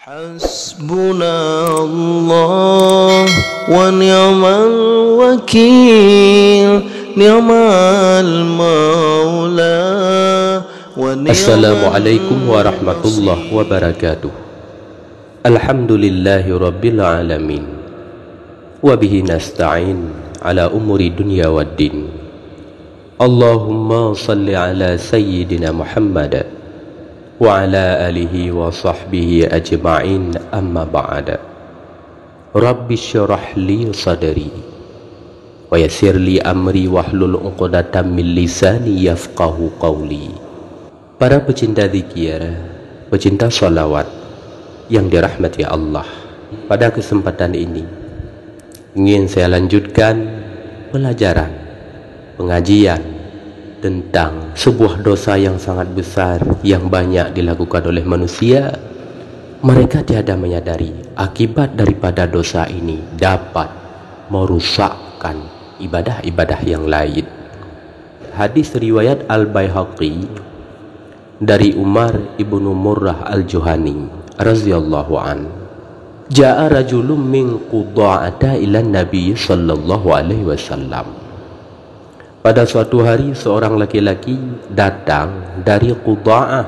Hasbunallah wa ni'mal wakil, ni'mal maula wa ni'mal. Assalamualaikum warahmatullahi wabarakatuh. Alhamdulillahi rabbil alamin, wa bihi nasta'in ala umuri dunya waddin. Allahumma salli ala sayyidina Muhammad wa ala alihi wa sahbihi ajma'in, amma ba'da. Rabbi syrah li sadri wa yassir li amri wahlul 'uqdatam min lisani yafqahu qawli. Para pecinta zikir, pecinta salawat yang dirahmati Allah, pada kesempatan ini ingin saya lanjutkan pelajaran pengajian tentang sebuah dosa yang sangat besar yang banyak dilakukan oleh manusia. Mereka tiada menyadari akibat daripada dosa ini dapat merusakkan ibadah-ibadah yang lain. Hadis riwayat Al-Baihaqi dari Umar ibnu Murrah Al-Juhani radhiyallahu an. Ja'a rajulun min Quda'ata ila Nabi sallallahu alaihi wasallam. Pada suatu hari seorang laki-laki datang dari Quda'ah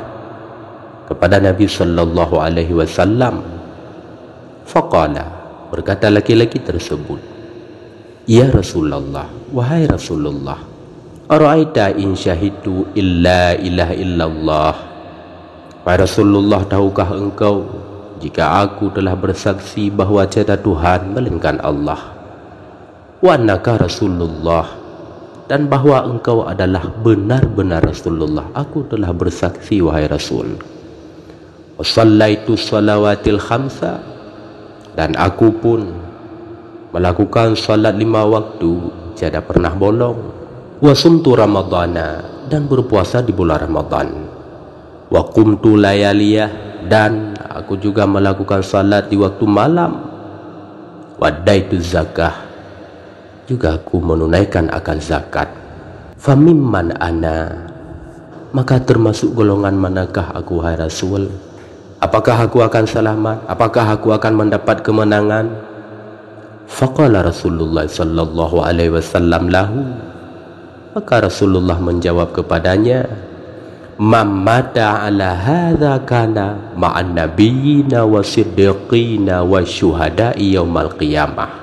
kepada Nabi sallallahu alaihi wasallam. Faqala, berkata laki-laki tersebut, "Ya Rasulullah, wahai Rasulullah, ara'aita in syahidu illa ilaha illallah." Wahai Rasulullah, tahukah engkau jika aku telah bersaksi bahawa tiada Tuhan melainkan Allah, wa annaka Rasulullah, dan bahwa engkau adalah benar-benar Rasulullah, aku telah bersaksi wahai Rasul. Wa sallaitu salawatil khamsa, dan aku pun melakukan salat 5 waktu tiada pernah bolong. Wa sumtu ramadhana, dan berpuasa di bulan Ramadan. Wa qumtu layaliyah, dan aku juga melakukan salat di waktu malam. Wa daitu zakah, juga aku menunaikan akan zakat. Famimman ana, maka termasuk golongan manakah aku wahai Rasul? Apakah aku akan selamat? Apakah aku akan mendapat kemenangan? Faqala Rasulullah sallallahu alaihi wasallam lahu, maka Rasulullah menjawab kepadanya, "Mamata ala hadza kana ma'an nabiyina wasiddiqina wasyuhada'i yaumal qiyamah."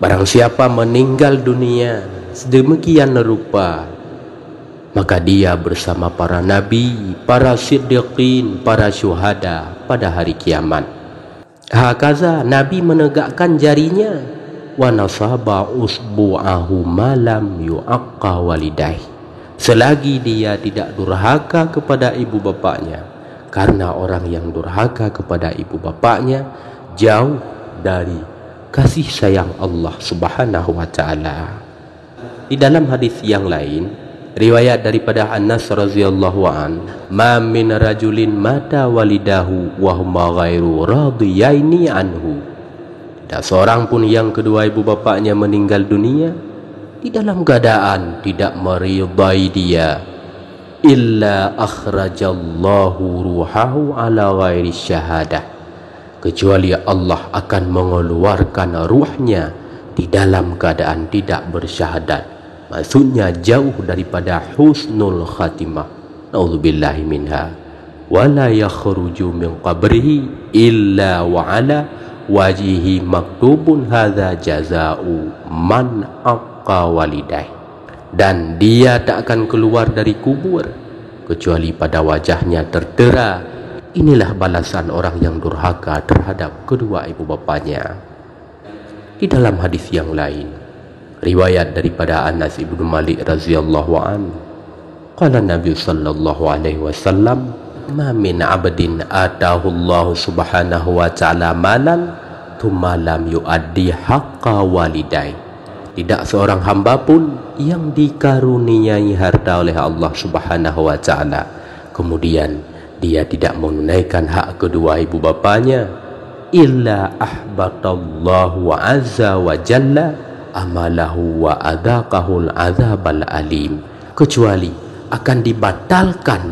Barang siapa meninggal dunia sedemikian rupa, maka dia bersama para nabi, para siddiqin, para syuhada pada hari kiamat. Hakaza, Nabi menegakkan jarinya, wa nasaba usbu'ahu malam yu'aqqa walidai, selagi dia tidak durhaka kepada ibu bapaknya, karena orang yang durhaka kepada ibu bapaknya jauh dari kasih sayang Allah subhanahu wa ta'ala. Di dalam hadis yang lain, riwayat daripada Anas radhiyallahu an, ma min rajulin mata walidahu wa huma ghairu radiyaini anhu, tidak seorang pun yang kedua ibu bapaknya meninggal dunia di dalam keadaan tidak meridai dia, illa akhrajallahu ruhahu ala ghairi syahadah, kecuali Allah akan mengeluarkan ruhnya di dalam keadaan tidak bersyahadat, maksudnya jauh daripada husnul khatimah, naudzubillahi minha. Wala yakhruju min qabrihi illa wa ala wajihi maktubun hadza jazaa'u man aqqa walidai, dan dia tak akan keluar dari kubur kecuali pada wajahnya tertera, inilah balasan orang yang durhaka terhadap kedua ibu bapanya. Di dalam hadis yang lain, riwayat daripada Anas ibnu Malik radhiyallahu an, qala Nabi sallallahu alaihi wasallam, ma min 'abdin atahu Allah subhanahu wa ta'ala malan thumma lam yuaddi haqqa walidai, tidak seorang hamba pun yang dikaruniai harta oleh Allah subhanahu wa ta'ala, kemudian dia tidak menunaikan hak kedua ibu bapanya, illa ahbatallahu azza wa jalla amalahu wa adaqahul azabal alim, kecuali akan dibatalkan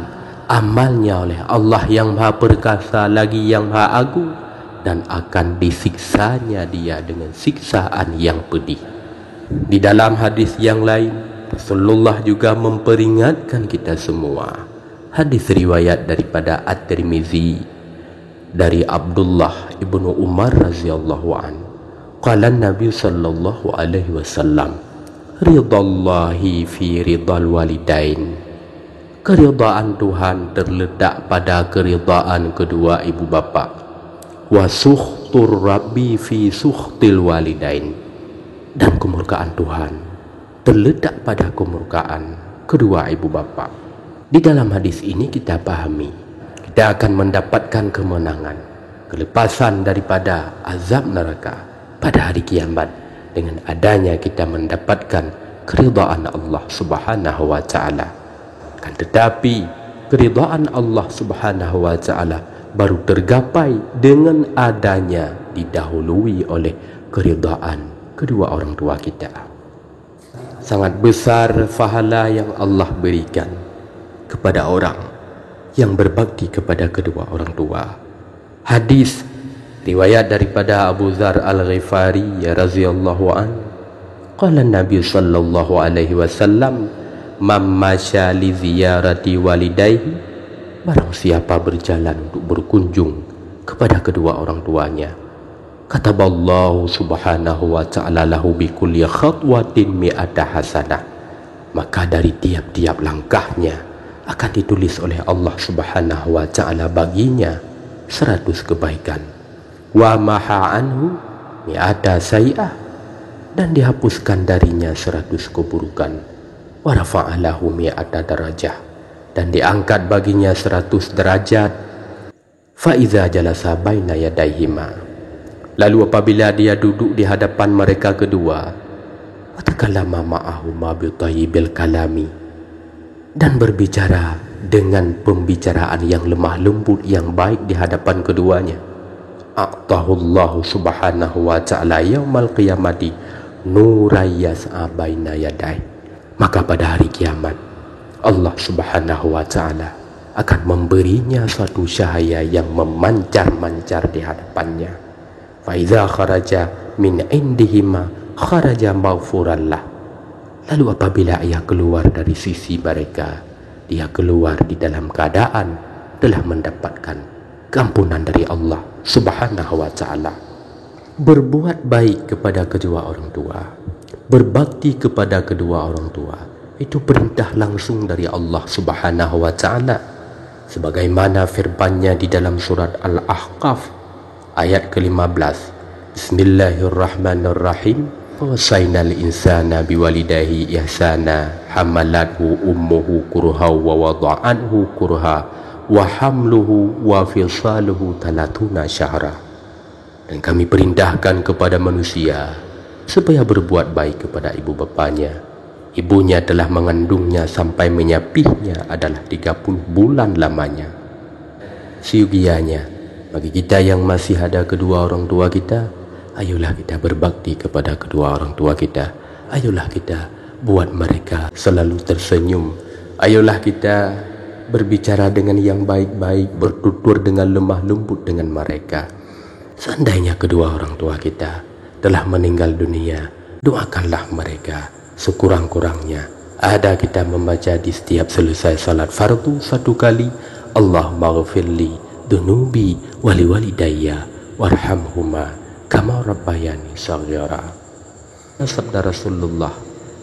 amalnya oleh Allah yang Maha Perkasa lagi yang Maha Agung, dan akan disiksanya dia dengan siksaan yang pedih. Di dalam hadis yang lain, Rasulullah juga memperingatkan kita semua. Hadis riwayat daripada At-Tirmizi dari Abdullah ibnu Umar radhiyallahu an. Qala Nabi sallallahu alaihi wasallam, ridallahi fi ridal walidain. Keridaan Tuhan terletak pada keridaan kedua ibu bapa. Wa sukhtur rabbi fi sukhtil walidain. Dan kemurkaan Tuhan terletak pada kemurkaan kedua ibu bapa. Di dalam hadis ini kita pahami, kita akan mendapatkan kemenangan, kelepasan daripada azab neraka pada hari kiamat dengan adanya kita mendapatkan keridhaan Allah Subhanahu wa taala. Kan tetapi keridhaan Allah Subhanahu wa taala baru tergapai dengan adanya didahului oleh keridhaan kedua orang tua kita. Sangat besar pahala yang Allah berikan kepada orang yang berbakti kepada kedua orang tua. Hadis riwayat daripada Abu Dzar Al-Ghifari radhiyallahu an, qala Nabi sallallahu alaihi wasallam, man masya li ziyarati walidayhi, barang siapa berjalan untuk berkunjung kepada kedua orang tuanya, kataballahu subhanahu wa ta'ala lahu bi kulli khatwatin mi'ata hasanah, maka dari tiap-tiap langkahnya akan ditulis oleh Allah Subhanahu wa ta'ala baginya 100 kebaikan. Wa maha anhu mi'ata sayi'ah, dan dihapuskan darinya 100 keburukan. Wa rafa'alahu mi'ata darajah, dan diangkat baginya 100 derajat. Fa iza jalasa baina yadaihima, lalu apabila dia duduk di hadapan mereka kedua, watakallama ma'ahuma bi thayyibil kalami, dan berbicara dengan pembicaraan yang lemah lembut yang baik di hadapan keduanya, a'tahullahu subhanahu wa ta'ala yaumal qiyamati nurayas baina yadai, maka pada hari kiamat Allah Subhanahu wa ta'ala akan memberinya suatu cahaya yang memancar-mancar di hadapannya. Fa iza kharaja min indihima kharaja maghfuran lah, lalu apabila ia keluar dari sisi mereka, dia keluar di dalam keadaan telah mendapatkan keampunan dari Allah Subhanahu wa ta'ala. Berbuat baik kepada kedua orang tua, berbakti kepada kedua orang tua, itu perintah langsung dari Allah Subhanahu wa ta'ala, sebagaimana firman-Nya di dalam surat Al-Ahqaf ayat ke-15, Bismillahirrahmanirrahim, wasainal insana biwalidayhi ihsana hamalathu ummuhu kurha wa wada'anhu kurha wa hamluhu wa fisaluhu 30 syahra. Dan kami perintahkan kepada manusia supaya berbuat baik kepada ibu bapanya. Ibunya telah mengandungnya sampai menyapihnya adalah 30 bulan lamanya. Siugianya bagi kita yang masih ada kedua orang tua kita, ayolah kita berbakti kepada kedua orang tua kita. Ayolah kita buat mereka selalu tersenyum. Ayolah kita berbicara dengan yang baik-baik, bertutur dengan lemah lembut dengan mereka. Seandainya kedua orang tua kita telah meninggal dunia, doakanlah mereka sekurang-kurangnya. Ada kita membaca di setiap selesai salat fardu 1 kali, Allahumma ghfirli dunubi wali walidayya warhamhuma kama rabbayani shaghira. Sabda Rasulullah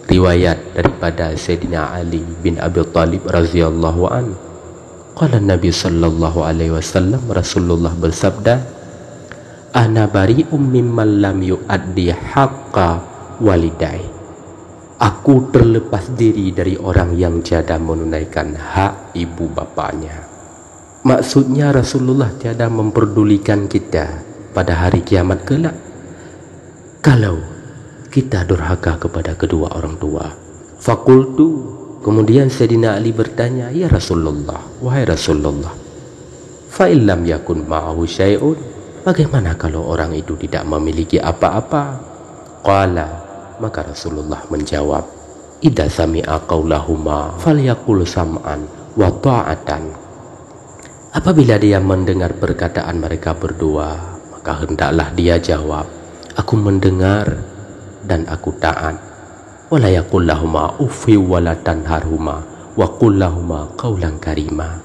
riwayat daripada Sayyidina Ali bin Abi Thalib radhiyallahu an, qala Nabi sallallahu alaihi wasallam, Rasulullah bersabda, ana bari'um mimman lam yu'addi haqqa walidai, aku terlepas diri dari orang yang tiada menunaikan hak ibu bapanya. Maksudnya Rasulullah tiada memperdulikan kita pada hari kiamat kelak kalau kita durhaka kepada kedua orang tua. Fakultu, kemudian Sayyidina Ali bertanya, ya Rasulullah, wahai Rasulullah, fa illam yakun ma'ahu syai'un, bagaimana kalau orang itu tidak memiliki apa-apa? Qala, maka Rasulullah menjawab, idza sami'a qaulahuma falyaqul sam'an wa ta'atan. Apabila dia mendengar perkataan mereka berdua, maka hendaklah dia jawab, aku mendengar dan aku taat. Wala yaqul lahuma uffi wala tanharhuma wa qul lahuma qawlan karima.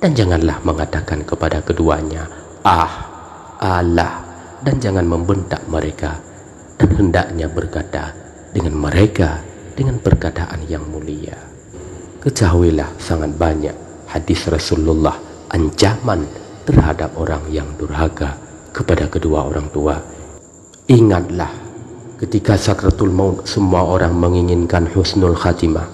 Dan janganlah mengatakan kepada keduanya alah, dan jangan membentak mereka, dan hendaknya berkata dengan mereka dengan perkataan yang mulia. Ketahuilah sangat banyak hadis Rasulullah ancaman terhadap orang yang durhaka kepada kedua orang tua. Ingatlah, ketika sakratul maut semua orang menginginkan husnul khatimah.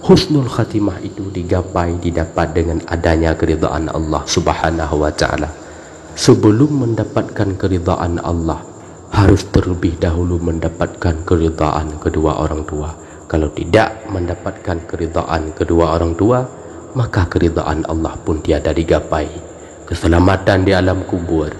Husnul khatimah itu didapat dengan adanya keridhaan Allah Subhanahu wa taala. Sebelum mendapatkan keridhaan Allah, harus terlebih dahulu mendapatkan keridhaan kedua orang tua. Kalau tidak mendapatkan keridhaan kedua orang tua, maka keridhaan Allah pun tiada digapai. Keselamatan di alam kubur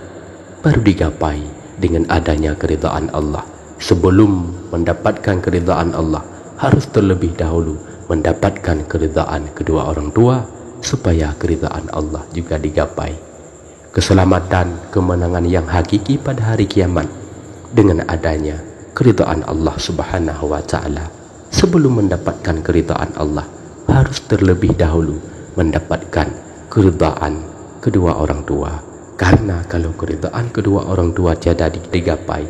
baru digapai dengan adanya keridhaan Allah. Sebelum mendapatkan keridhaan Allah, harus terlebih dahulu mendapatkan keridhaan kedua orang tua, supaya keridhaan Allah juga digapai. Keselamatan, kemenangan yang hakiki pada hari kiamat dengan adanya keridhaan Allah Subhanahu wa taala. Sebelum mendapatkan keridhaan Allah, harus terlebih dahulu mendapatkan keridhaan kedua orang tua. Karena kalau keridhaan kedua orang tua tiada digapai,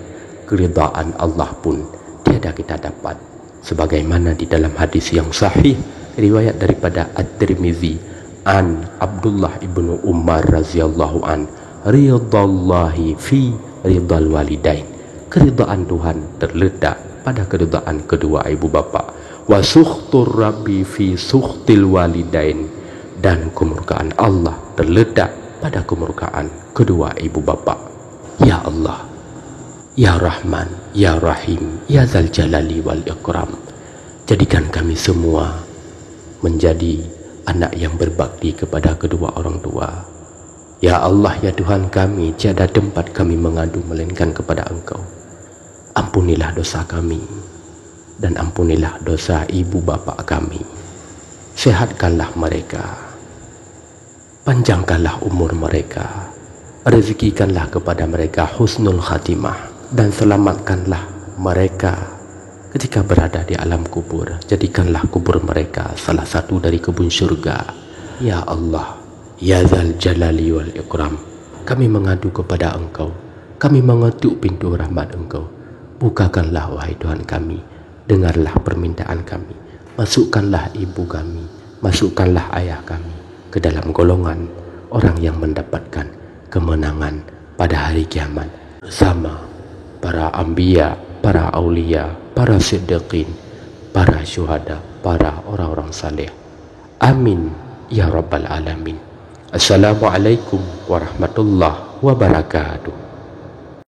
keridhaan Allah pun tiada kita dapat. Sebagaimana di dalam hadis yang sahih riwayat daripada At-Tirmizi an Abdullah ibnu Umar radhiyallahu an, ridallahi fi ridal walidain. Keridhaan Tuhan terletak pada keridhaan kedua ibu bapa. Wa sukhtur rabbi fi sukhtil walidain, dan kemurkaan Allah terletak pada kemurkaan kedua ibu bapa. Ya Allah, Ya Rahman, Ya Rahim, Ya Dzal Jalali wal Ikram, jadikan kami semua menjadi anak yang berbakti kepada kedua orang tua. Ya Allah, ya Tuhan kami, tiada tempat kami mengadu melainkan kepada Engkau. Ampunilah dosa kami, dan ampunilah dosa ibu bapa kami. Sehatkanlah mereka, panjangkanlah umur mereka, rezekikanlah kepada mereka husnul khatimah, dan selamatkanlah mereka ketika berada di alam kubur. Jadikanlah kubur mereka salah satu dari kebun syurga. Ya Allah, Ya Dzal Jalali wal Ikram, kami mengadu kepada Engkau, kami mengetuk pintu rahmat Engkau. Bukakanlah wahai Tuhan kami, dengarlah permintaan kami. Masukkanlah ibu kami, masukkanlah ayah kami ke dalam golongan orang yang mendapatkan kemenangan pada hari kiamat bersama para anbiya, para aulia, para siddiqin, para syuhada, para orang-orang saleh. Amin ya rabbal alamin. Assalamualaikum warahmatullahi wabarakatuh.